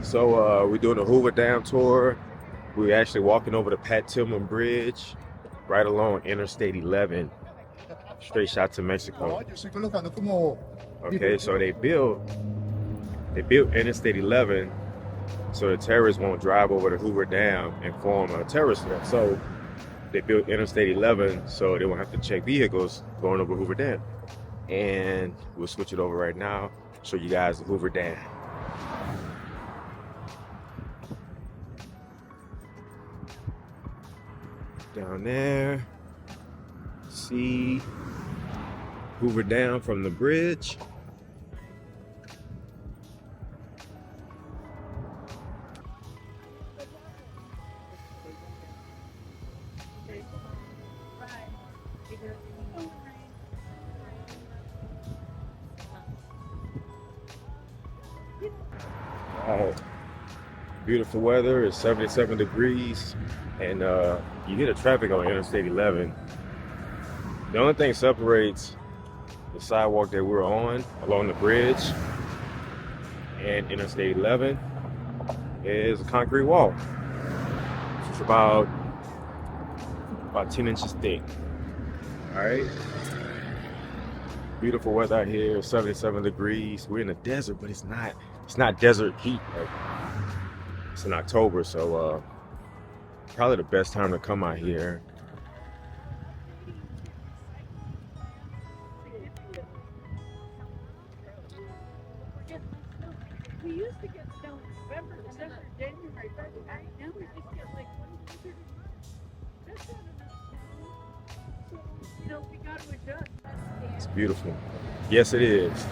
So we're doing a Hoover Dam tour. We're actually walking over the Pat Tillman Bridge, right along Interstate 11, straight shot to Mexico. Okay, so they built Interstate 11 so the terrorists won't drive over the Hoover Dam and form a terrorist threat. So they built Interstate 11 so they won't have to check vehicles going over Hoover Dam. And we'll switch it over right now, show you guys the Hoover Dam. Down there, see Hoover Dam from the bridge. Beautiful weather. It's 77 degrees, and you get a traffic on Interstate 11. The only thing separates the sidewalk that we're on along the bridge and Interstate 11 is a concrete wall. It's about 10 inches thick. All right. Beautiful weather out here. 77 degrees. We're in the desert, but it's not desert heat. It's in October, so probably the best time to come out here. We used to get snow in November, December, January, February. Now we just get like 1 That's not enough snow. So, we got to adjust. It's beautiful. Yes, it is.